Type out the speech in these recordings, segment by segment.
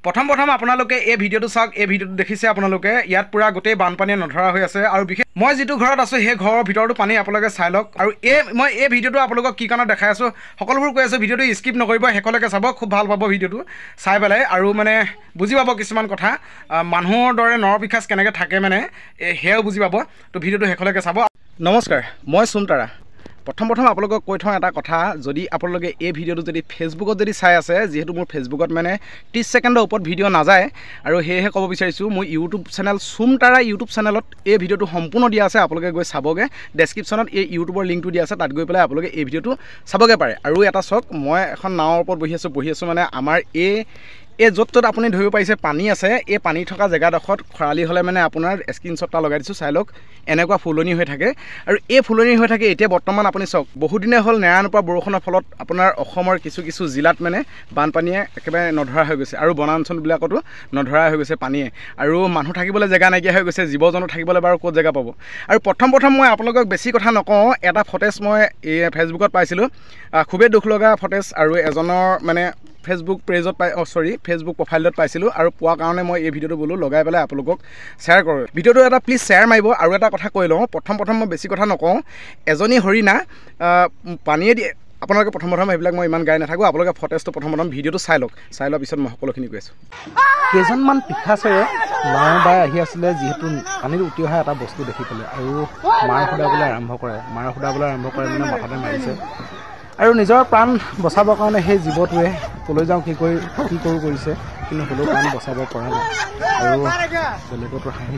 প্ৰথম আপোনালোকে এই ভিডিঅ'টো চাওক। এই ভিডিঅ'টো দেখিছে আপোনালোকে, ইয়াত পুৰা গোটেই বানপানীয়ে নধৰা হৈ আছে। আৰু বিশেষ মই যিটো ঘৰত আছোঁ সেই ঘৰৰ ভিতৰতো পানী আপোনালোকে চাই লওক। আৰু মই এই ভিডিঅ'টো আপোনালোকক কি কাৰণত দেখাই আছোঁ, সকলোবোৰ কৈ আছোঁ ভিডিঅ'টো স্কিপ নকৰিব, শেষলৈকে চাব, খুব ভাল পাব ভিডিঅ'টো চাই পেলাই। আৰু মানে বুজি পাব কিছুমান কথা, মানুহৰ দৰে নৰপিশাচ কেনেকৈ থাকে মানে সেয়াও বুজি পাব। তো ভিডিঅ'টো শেষলৈকে চাব। নমস্কাৰ, মই চুমতাৰা। প্ৰথম আপোনালোকক কৈ থওঁ এটা কথা, যদি আপোনালোকে এই ভিডিঅ'টো যদি ফেচবুকত যদি চাই আছে, যিহেতু মোৰ ফেচবুকত মানে 30 ছেকেণ্ডৰ ওপৰত ভিডিঅ' নাযায়, আৰু সেয়েহে ক'ব বিচাৰিছোঁ মোৰ ইউটিউব চেনেল চুমতাৰা ইউটিউব চেনেলত এই ভিডিঅ'টো সম্পূৰ্ণ দিয়া আছে, আপোনালোকে গৈ চাবগৈ। ডেছক্ৰিপশ্যনত এই ইউটিউবৰ লিংকটো দিয়া আছে, তাত গৈ পেলাই আপোনালোকে এই ভিডিঅ'টো চাবগৈ পাৰে। আৰু এটা চাওক, মই এখন নাৱৰ ওপৰত বহি আছোঁ মানে আমাৰ এই য'ত আপুনি ধৰিব পাৰিছে পানী আছে, এই পানী থকা জেগাডোখৰত খৰালি হ'লে মানে আপোনাৰ স্ক্ৰীনশ্বট এটা লগাই দিছোঁ, চাই লওক। এনেকুৱা ফুলনি হৈ থাকে, আৰু এই ফুলনি হৈ থাকে এতিয়া বৰ্তমান আপুনি চাওক, বহুদিনে হ'ল নেৰানেপেৰা বৰষুণৰ ফলত আপোনাৰ অসমৰ কিছু জিলাত মানে বানপানীয়ে একেবাৰে নধৰা হৈ গৈছে, আৰু বনাঞ্চলবিলাকতো নধৰা হৈ গৈছে পানীয়ে। আৰু মানুহ থাকিবলৈ জেগা নাইকিয়া হৈ গৈছে, জীৱ জন্তু থাকিবলৈ বাৰু ক'ত জেগা পাব। আৰু প্ৰথম মই আপোনালোকক বেছি কথা নকওঁ, এটা ফটেজ মই এই ফেচবুকত পাইছিলোঁ, খুবেই দুখ লগা ফটেজ, আৰু এজনৰ মানে ফেচবুক পেজত ফেচবুক প্ৰফাইলত পাইছিলোঁ, আৰু পোৱাৰ কাৰণে মই এই ভিডিঅ'টো বোলো লগাই পেলাই আপোনালোকক শ্বেয়াৰ কৰোঁ। ভিডিঅ'টো এটা প্লিজ শ্বেয়াৰ মাৰিব। আৰু এটা কথা কৈ লওঁ, প্ৰথম মই বেছি কথা নকওঁ, এজনী হৰিণা পানীয়ে দিয়ে। আপোনালোকে প্ৰথম সেইবিলাক মই ইমান গাই নাথাকোঁ, আপোনালোকে ফটেজটো প্ৰথম ভিডিঅ'টো চাই লোৱাৰ পিছত মই সকলোখিনি কৈ আছোঁ। কেইজনমান পিঠাচেৰে নাও বাই আহি আছিলে, যিহেতু পানীত উটি অহা এটা বস্তু দেখি পেলাই, আৰু মাৰ সুদাবলৈ আৰম্ভ কৰে মানে মাথাতে মাৰিছে। আৰু নিজৰ প্ৰাণ বচাবৰ কাৰণে সেই জীৱটোৱে ক'লৈ যাওঁ কি কৰোঁ কৰিছে, কিন্তু হ'লেও প্ৰাণ বচাব পৰা নাই। আৰু বেলেগতো হাঁহি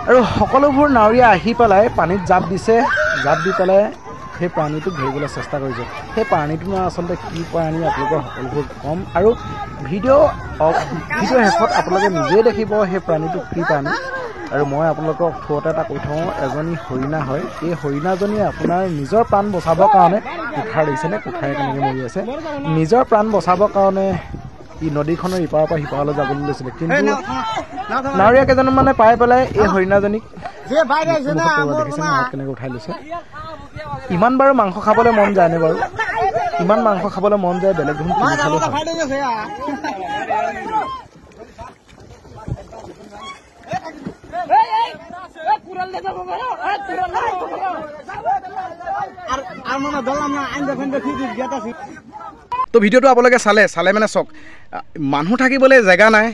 আৰু সকলোবোৰ নাৱৰীয়া আহি পেলাই পানীত জাপ দিছে, জাপ দি পেলাই সেই প্ৰাণীটোক ধৰিবলৈ চেষ্টা কৰিছে। সেই প্ৰাণীটো আচলতে কি প্ৰাণী আপোনালোকৰ সকলোবোৰ ক'ম, আৰু ভিডিঅ' শেষত আপোনালোকে নিজেই দেখিব সেই প্ৰাণীটো কি প্ৰাণী। আৰু মই আপোনালোকক থোৰতে এটা কৈ থওঁ, এজনী হৰিণা হয়, এই হৰিণাজনীয়ে আপোনাৰ নিজৰ প্ৰাণ বচাবৰ কাৰণে কুঠাৰ দিছেনে, কুঠাৰে কেনেকৈ মৰি আছে, নিজৰ প্ৰাণ বচাবৰ কাৰণে ই নদীখনৰ ইপাৰৰ পৰা সিপাৰলৈ যাবলৈ লৈছিলে, কিন্তু নাৱৰীয়া কেইজনমানে পাই পেলাই এই হৰিণাজনীক দেখিছে কেনেকৈ উঠাই লৈছে। ইমান বাৰু মাংস খাবলৈ মন যায়নে বাৰু? ইমান মাংস খাবলৈ মন যায়, বেলেগ দেখোন কিনি খালেও হয়। তো ভিডিঅ'টো আপোনালোকে চালে মানে চাওক, মানুহ থাকিবলৈ জেগা নাই,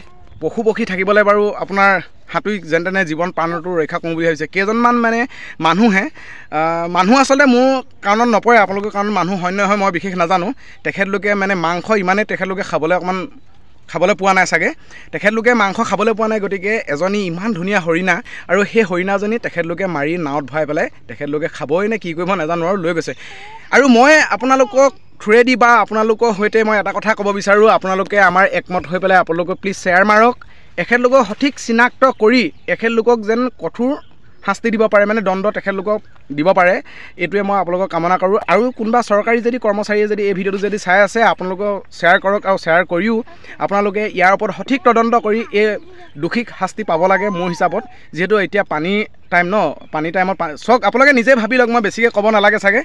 পশু পক্ষী থাকিবলৈ বাৰু আপোনাৰ সাঁতুৰি যেনে তেনে জীৱন প্ৰাণটো ৰক্ষা কৰোঁ বুলি ভাবিছে কেইজনমান মানে মানুহ আচলতে মোৰ কাৰণত নপৰে, আপোনালোকৰ কাৰণ মানুহ হয় নহয় মই বিশেষ নাজানো। তেখেতলোকে মানে মাংস ইমানেই তেখেতলোকে খাবলৈ পোৱা নাই চাগে, তেখেতলোকে মাংস খাবলৈ পোৱা নাই, গতিকে এজনী ইমান ধুনীয়া হৰিণা, আৰু সেই হৰিণাজনী তেখেতলোকে মাৰি নাৱত ভৰাই পেলাই তেখেতলোকে খাবই নে কি কৰিব নাজানো আৰু লৈ গৈছে। আৰু মই আপোনালোকক থ্ৰুৱেদি বা আপোনালোকৰ সৈতে মই এটা কথা ক'ব বিচাৰোঁ, আপোনালোকে আমাৰ একমত হৈ পেলাই আপোনালোকে প্লিজ শ্বেয়াৰ মাৰক। এখেতলোকক সঠিক চিনাক্ত কৰি এখেতলোকক যেন কঠোৰ শাস্তি দিব পাৰে, মানে দণ্ড তেখেতলোকক দিব পাৰে, এইটোৱে মই আপোনালোকক কামনা কৰোঁ। আৰু কোনোবা চৰকাৰী যদি কৰ্মচাৰীয়ে যদি এই ভিডিঅ'টো যদি চাই আছে, আপোনালোকক শ্বেয়াৰ কৰক, আৰু শ্বেয়াৰ কৰিও আপোনালোকে ইয়াৰ ওপৰত সঠিক তদন্ত কৰি এই দোষীক শাস্তি পাব লাগে মোৰ হিচাপত, যিহেতু এতিয়া পানী টাইম পানী টাইমত চাওক, আপোনালোকে নিজে ভাবি লওক, মই বেছিকৈ ক'ব নালাগে চাগে।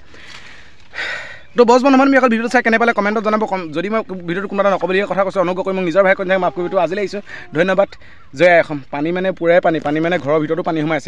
তো বছ বন্ধু আমি অকল ভিডিঅ'টো চাই কেনে পালে কমেণ্টত জনাব। যদি মই ভিডিঅ'টো কোনোবা এটা নক'বলগীয়া কথা কৈছোঁ, অনুগ্ৰহ কৰি মোক নিজৰ ভাই কৈ মাফ কৰিবটো আজিলৈ আহিছোঁ। ধন্যবাদ। জয় অসম। পানী মানে পুৰাই পানী মানে ঘৰৰ ভিতৰতো পানী সোমাই আছে।